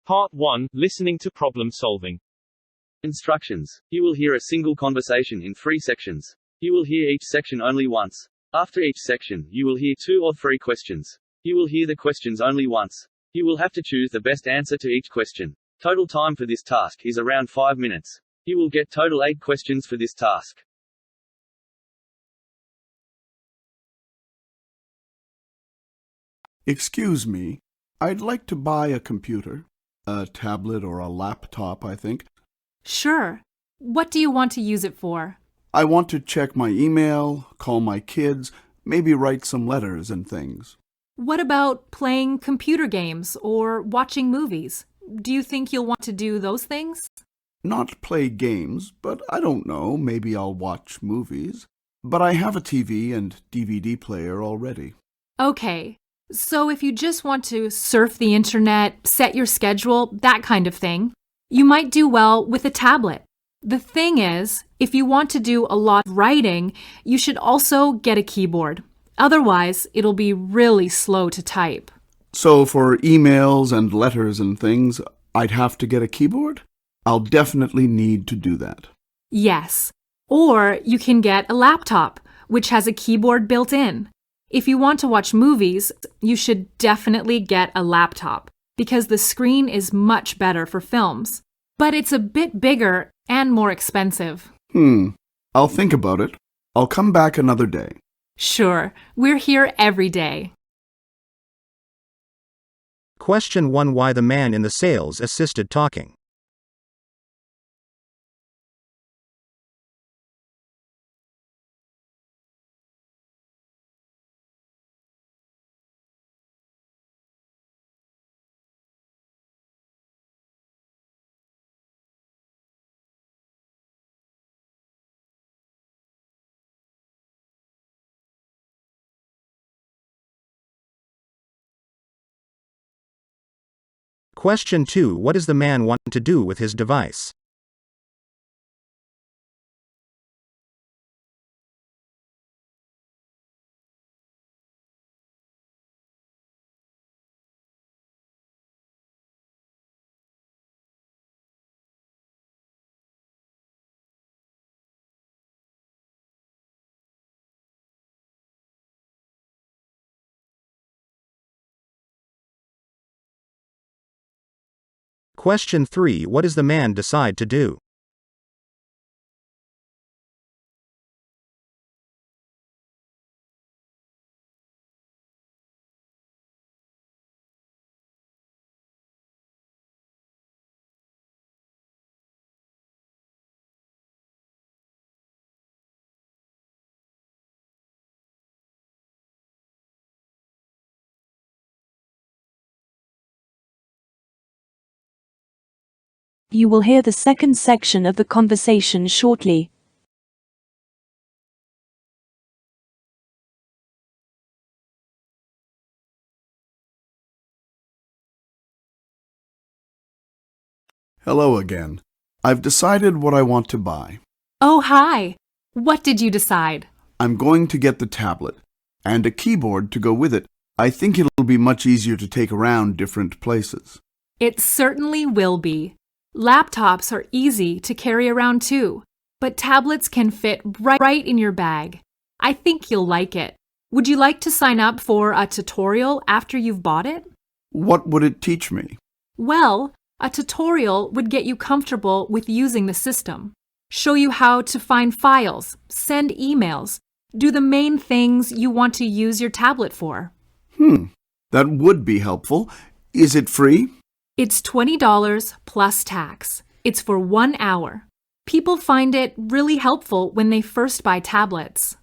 Part 1. Listening to problem solving. Instructions. You will hear a single conversation in 3 sections. You will hear each section only once. After each section, you will hear 2 or 3 questions. You will hear the questions only once. You will have to choose the best answer to each question. Total time for this task is around 5 minutes. You will get total 8 questions for this task. Excuse me, I'd like to buy a computer. A tablet or a laptop, I think. Sure. What do you want to use it for? I want to check my email, call my kids, maybe write some letters and things. What about playing computer games or watching movies? Do you think you'll want to do those things? Not play games, but I don't know, maybe I'll watch movies. But I have a TV and DVD player already. Okay. So if you just want to surf the internet, set your schedule, that kind of thing, you might do well with a tablet. The thing is, if you want to do a lot of writing, you should also get a keyboard. Otherwise, it'll be really slow to type. So for emails and letters and things, I'd have to get a keyboard? I'll definitely need to do that. Yes. Or you can get a laptop, which has a keyboard built in. If you want to watch movies, you should definitely get a laptop because the screen is much better for films. But it's a bit bigger and more expensive. I'll think about it. I'll come back another day. Sure, we're here every day. Question 1. Why the man in the sales assisted talking? Question 2. What does the man want to do with his device? Question 3. What does the man decide to do? You will hear the second section of the conversation shortly. Hello again. I've decided what I want to buy. Oh, hi. What did you decide? I'm going to get the tablet and a keyboard to go with it. I think it'll be much easier to take around different places. It certainly will be. Laptops are easy to carry around too, but tablets can fit right in your bag. I think you'll like it. Would you like to sign up for a tutorial after you've bought it? What would it teach me? Well, a tutorial would get you comfortable with using the system, show you how to find files, send emails, do the main things you want to use your tablet for. That would be helpful. Is it free? It's $20 plus tax. It's for 1 hour. People find it really helpful when they first buy tablets.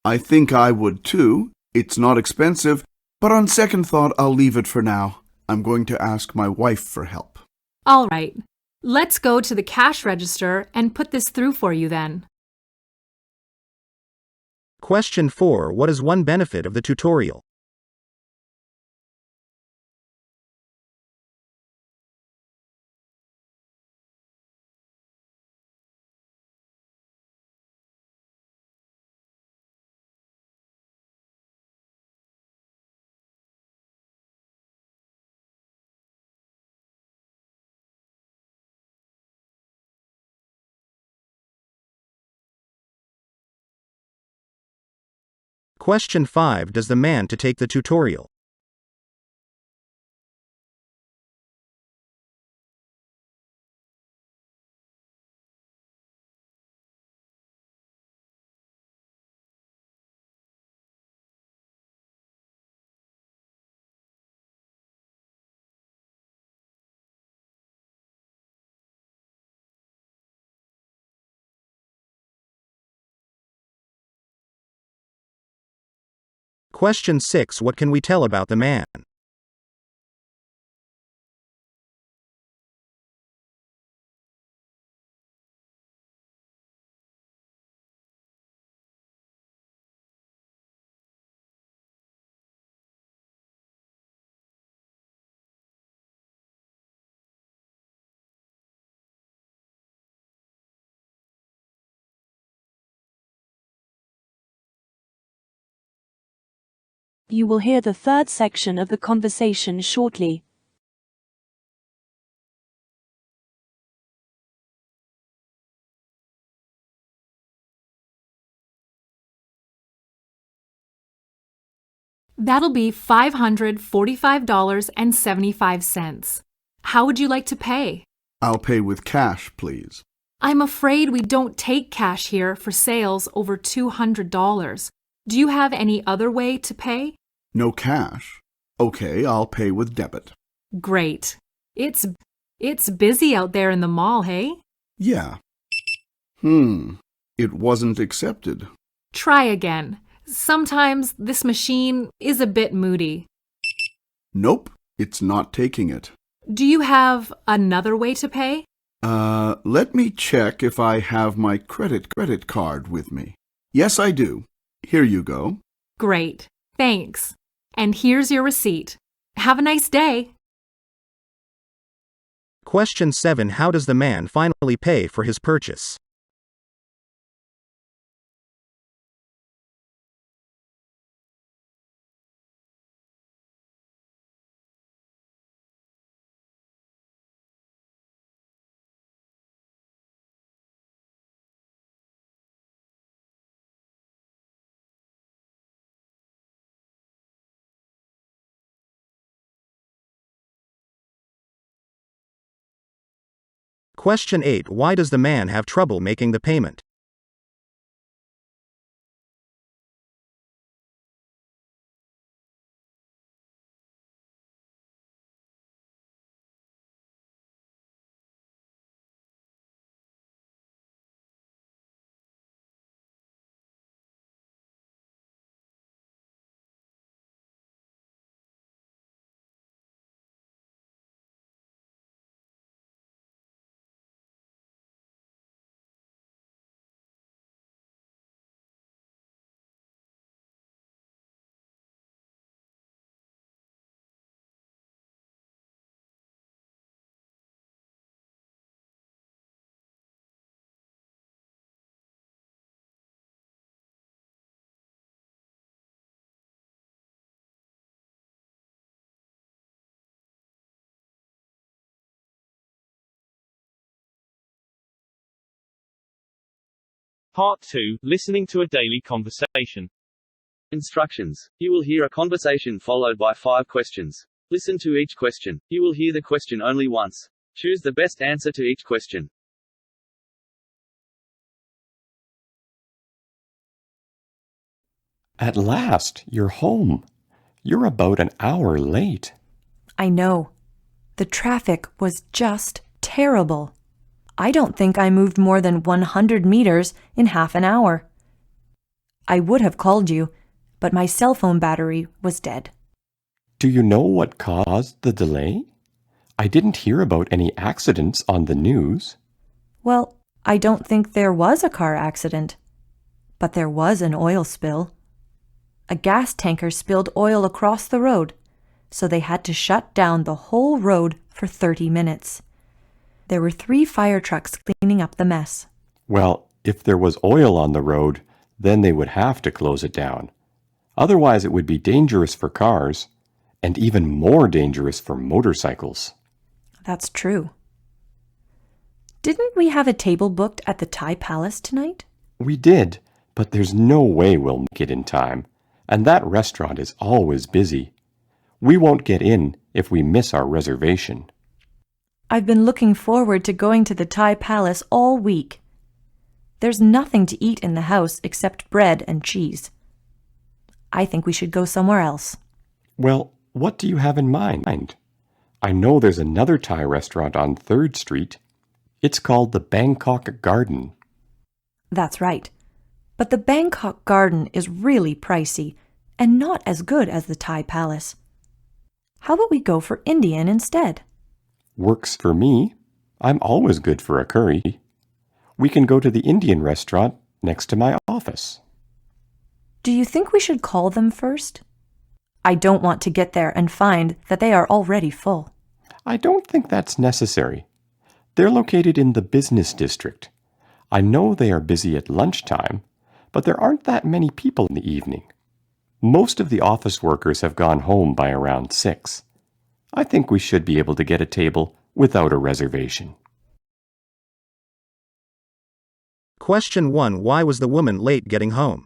I think I would too. It's not expensive, but on second thought, I'll leave it for now. I'm going to ask my wife for help. All right. Let's go to the cash register and put this through for you then. Question 4. What is one benefit of the tutorial? Question 5. Does the man to take the tutorial? Question 6. What can we tell about the man? You will hear the third section of the conversation shortly. That'll be $545.75. How would you like to pay? I'll pay with cash, please. I'm afraid we don't take cash here for sales over $200. Do you have any other way to pay? No cash. Okay, I'll pay with debit. Great. It's busy out there in the mall, hey? Yeah. It wasn't accepted. Try again. Sometimes this machine is a bit moody. Nope, it's not taking it. Do you have another way to pay? Let me check if I have my credit card with me. Yes, I do. Here you go. Great. Thanks. And here's your receipt. Have a nice day. Question 7. How does the man finally pay for his purchase? Question 8. Why does the man have trouble making the payment? Part 2. Listening to a daily conversation. Instructions. You will hear a conversation followed by 5 questions. Listen to each question. You will hear the question only once. Choose the best answer to each question. At last, you're home. You're about an hour late. I know. The traffic was just terrible. I don't think I moved more than 100 meters in half an hour. I would have called you, but my cell phone battery was dead. Do you know what caused the delay? I didn't hear about any accidents on the news. Well, I don't think there was a car accident, but there was an oil spill. A gas tanker spilled oil across the road, so they had to shut down the whole road for 30 minutes. There were 3 fire trucks cleaning up the mess. Well, if there was oil on the road, then they would have to close it down. Otherwise, it would be dangerous for cars, and even more dangerous for motorcycles. That's true. Didn't we have a table booked at the Thai Palace tonight? We did, but there's no way we'll make it in time, and that restaurant is always busy. We won't get in if we miss our reservation. I've been looking forward to going to the Thai Palace all week. There's nothing to eat in the house except bread and cheese. I think we should go somewhere else. Well, what do you have in mind? I know there's another Thai restaurant on 3rd Street. It's called the Bangkok Garden. That's right. But the Bangkok Garden is really pricey and not as good as the Thai Palace. How about we go for Indian instead? Works for me. I'm always good for a curry. We can go to the Indian restaurant next to my office. Do you think we should call them first? I don't want to get there and find that they are already full. I don't think that's necessary. They're located in the business district. I know they are busy at lunchtime, but there aren't that many people in the evening. Most of the office workers have gone home by around 6. I think we should be able to get a table without a reservation. Question 1. Why was the woman late getting home?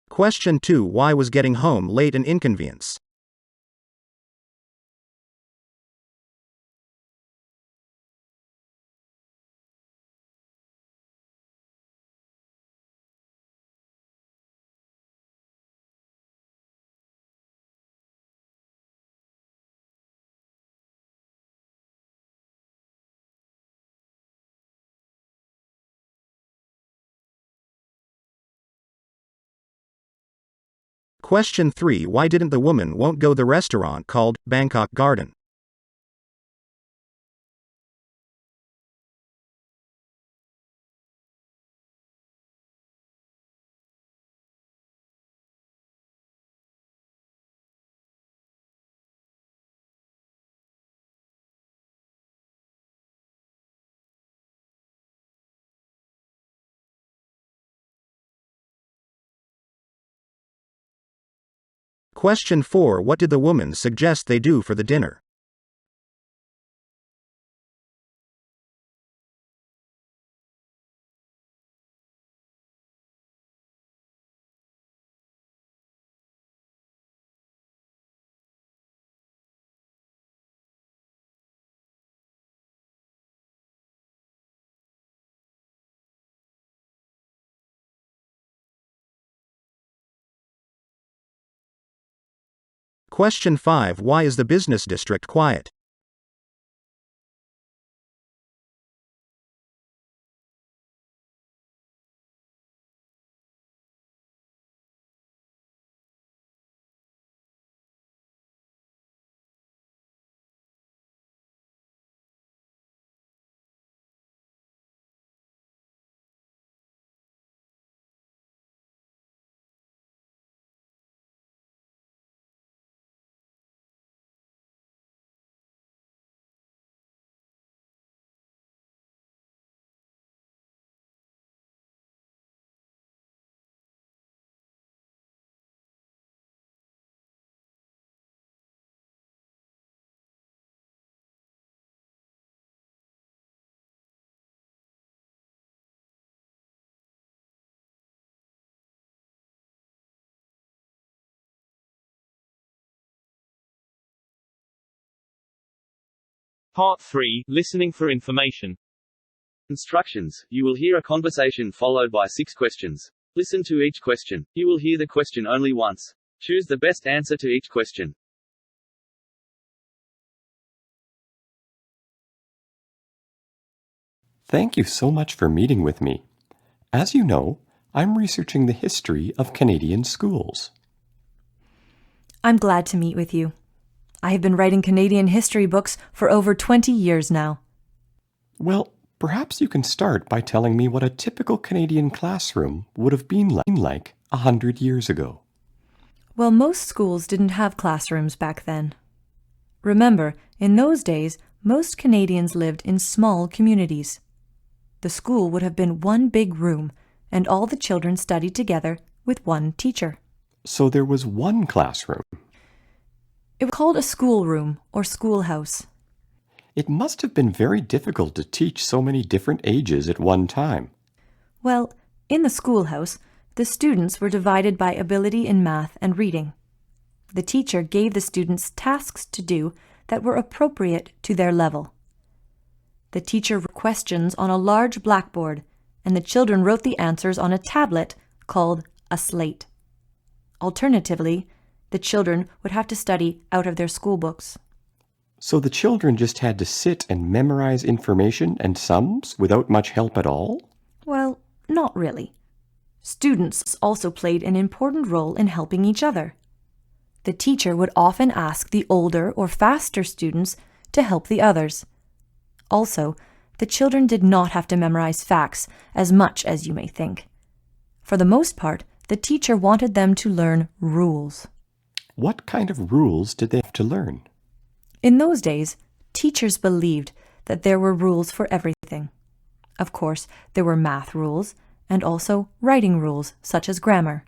Question 2. Why was getting home late an inconvenience? Question 3. Why didn't the woman won't go the restaurant called Bangkok Garden? Question 4. What did the woman suggest they do for the dinner? Question 5. Why is the business district quiet? Part 3. Listening for information. Instructions: you will hear a conversation followed by 6 questions. Listen to each question. You will hear the question only once. Choose the best answer to each question. Thank you so much for meeting with me. As you know, I'm researching the history of Canadian schools. I'm glad to meet with you. I have been writing Canadian history books for over 20 years now. Well, perhaps you can start by telling me what a typical Canadian classroom would have been like 100 years ago. Well, most schools didn't have classrooms back then. Remember, in those days, most Canadians lived in small communities. The school would have been one big room, and all the children studied together with one teacher. So there was one classroom. It was called a schoolroom or schoolhouse. It must have been very difficult to teach so many different ages at one time. Well, in the schoolhouse, the students were divided by ability in math and reading. The teacher gave the students tasks to do that were appropriate to their level. The teacher wrote questions on a large blackboard, and the children wrote the answers on a tablet called a slate. Alternatively, the children would have to study out of their school books. So the children just had to sit and memorize information and sums without much help at all? Well, not really. Students also played an important role in helping each other. The teacher would often ask the older or faster students to help the others. Also, the children did not have to memorize facts as much as you may think. For the most part, the teacher wanted them to learn rules. What kind of rules did they have to learn? In those days, teachers believed that there were rules for everything. Of course, there were math rules and also writing rules, such as grammar.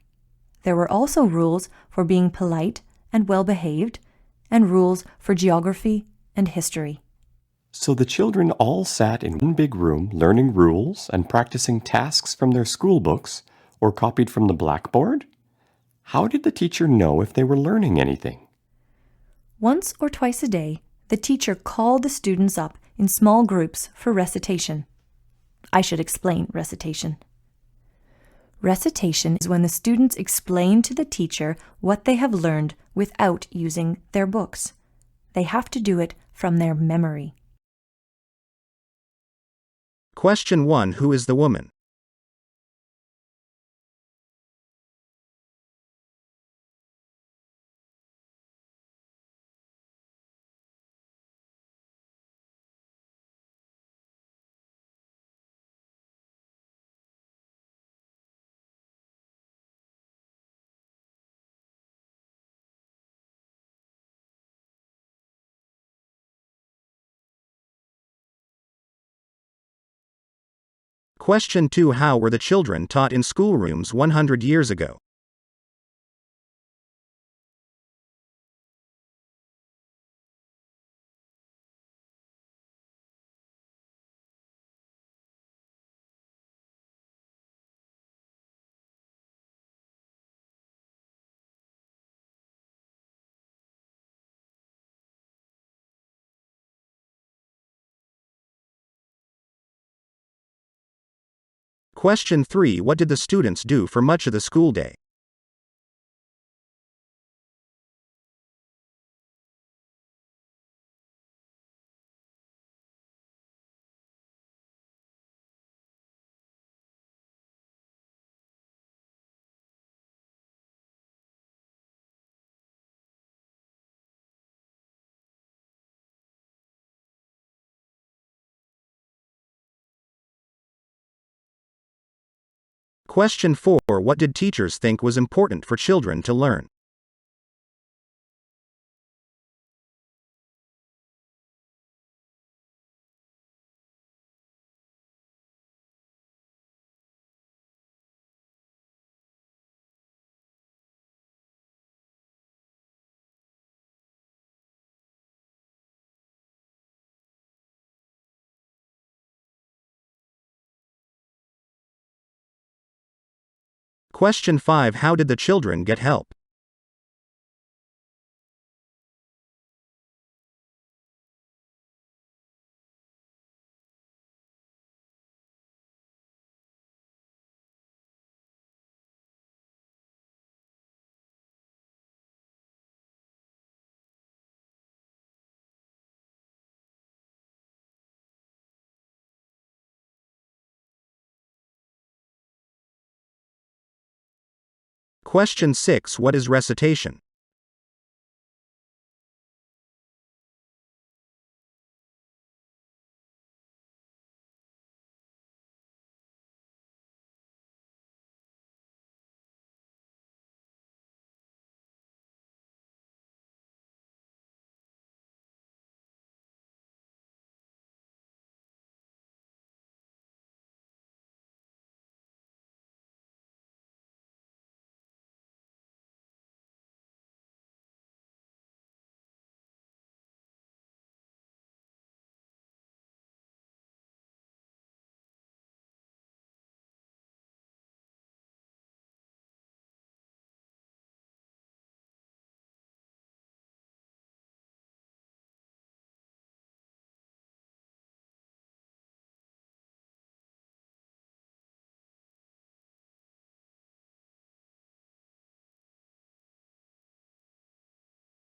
There were also rules for being polite and well-behaved, and rules for geography and history. So the children all sat in one big room learning rules and practicing tasks from their school books or copied from the blackboard? How did the teacher know if they were learning anything? Once or twice a day, the teacher called the students up in small groups for recitation. I should explain recitation. Recitation is when the students explain to the teacher what they have learned without using their books. They have to do it from their memory. Question 1. Who is the woman? Question 2. How were the children taught in schoolrooms 100 years ago? Question 3. What did the students do for much of the school day? Question 4. What did teachers think was important for children to learn? Question 5. How did the children get help? Question 6. What is recitation?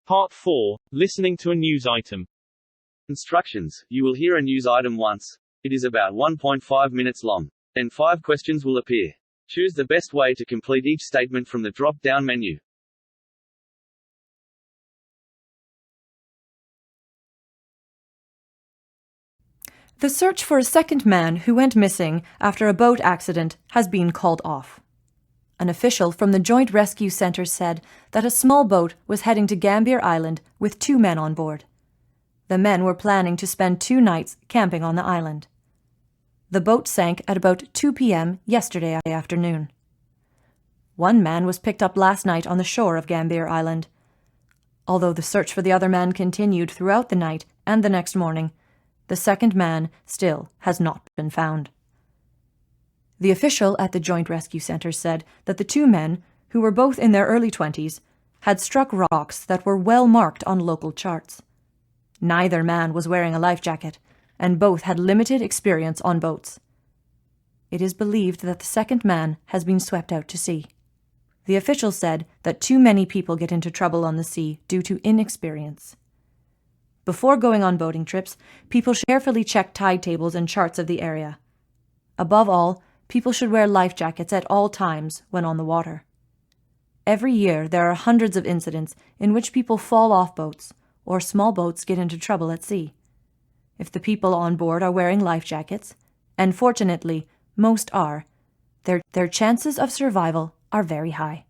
Part 4. Listening to a news item. Instructions. You will hear a news item once. It is about 1.5 minutes long. Then 5 questions will appear. Choose the best way to complete each statement from the drop-down menu. The search for a second man who went missing after a boat accident has been called off. An official from the Joint Rescue Centre said that a small boat was heading to Gambier Island with 2 men on board. The men were planning to spend 2 nights camping on the island. The boat sank at about 2 p.m. yesterday afternoon. 1 man was picked up last night on the shore of Gambier Island. Although the search for the other man continued throughout the night and the next morning, the second man still has not been found. The official at the Joint Rescue Centre said that the 2 men, who were both in their early 20s, had struck rocks that were well marked on local charts. Neither man was wearing a life jacket, and both had limited experience on boats. It is believed that the second man has been swept out to sea. The official said that too many people get into trouble on the sea due to inexperience. Before going on boating trips, people should carefully check tide tables and charts of the area. Above all, people should wear life jackets at all times when on the water. Every year there are hundreds of incidents in which people fall off boats or small boats get into trouble at sea. If the people on board are wearing life jackets, and fortunately most are, their chances of survival are very high.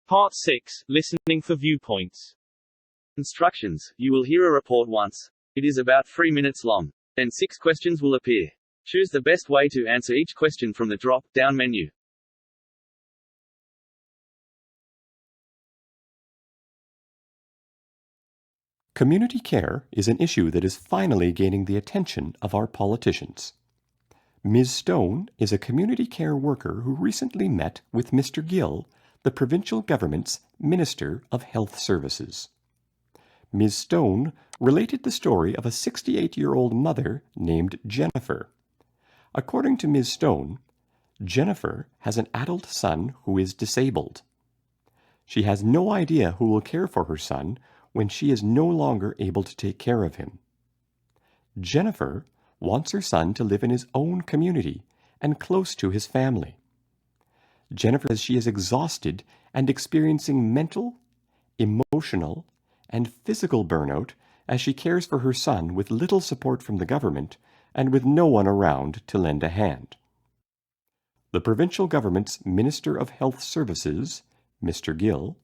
Part 6. Listening for viewpoints. Instructions. You will hear a report once. It is about 3 minutes long. Then 6 questions will appear. Choose the best way to answer each question from the drop-down menu. Community care is an issue that is finally gaining the attention of our politicians. Ms. Stone is a community care worker who recently met with Mr. Gill, the provincial government's Minister of Health Services. Ms. Stone related the story of a 68-year-old mother named Jennifer. According to Ms. Stone, Jennifer has an adult son who is disabled. She has no idea who will care for her son when she is no longer able to take care of him. Jennifer wants her son to live in his own community and close to his family. Jennifer says she is exhausted and experiencing mental, emotional, and physical burnout as she cares for her son with little support from the government and with no one around to lend a hand. The provincial government's Minister of Health Services, Mr. Gill,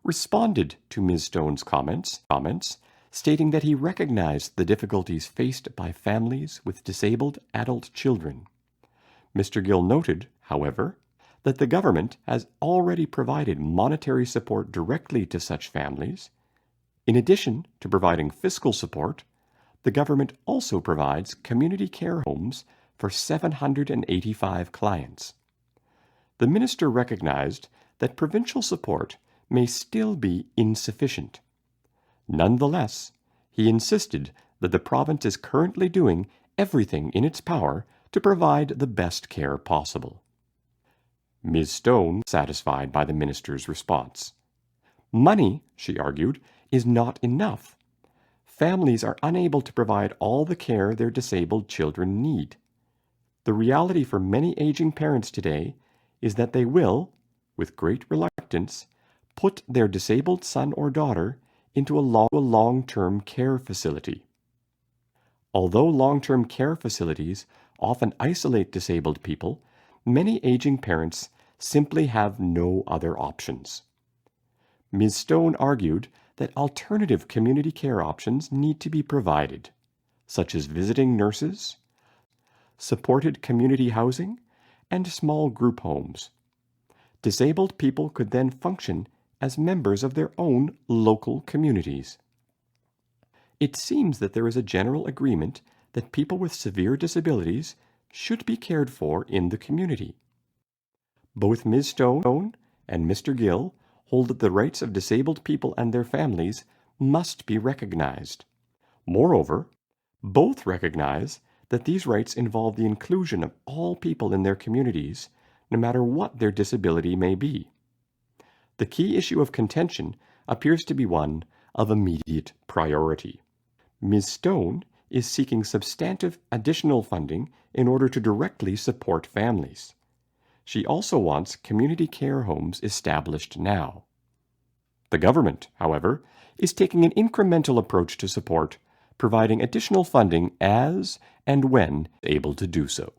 responded to Ms. Stone's comments, stating that he recognized the difficulties faced by families with disabled adult children. Mr. Gill noted, however, that the government has already provided monetary support directly to such families. In addition to providing fiscal support, the government also provides community care homes for 785 clients. The minister recognized that provincial support may still be insufficient. Nonetheless, he insisted that the province is currently doing everything in its power to provide the best care possible. Ms. Stone was satisfied by the minister's response. Money, she argued, is not enough. Families are unable to provide all the care their disabled children need. The reality for many aging parents today is that they will, with great reluctance, put their disabled son or daughter into a long-term care facility. Although long-term care facilities often isolate disabled people, many aging parents simply have no other options. Ms. Stone argued that alternative community care options need to be provided, such as visiting nurses, supported community housing, and small group homes. Disabled people could then function as members of their own local communities. It seems that there is a general agreement that people with severe disabilities should be cared for in the community. Both Ms. Stone and Mr. Gill hold that the rights of disabled people and their families must be recognized. Moreover, both recognize that these rights involve the inclusion of all people in their communities, no matter what their disability may be. The key issue of contention appears to be one of immediate priority. Ms. Stone is seeking substantive additional funding in order to directly support families. She also wants community care homes established now. The government, however, is taking an incremental approach to support, providing additional funding as and when able to do so.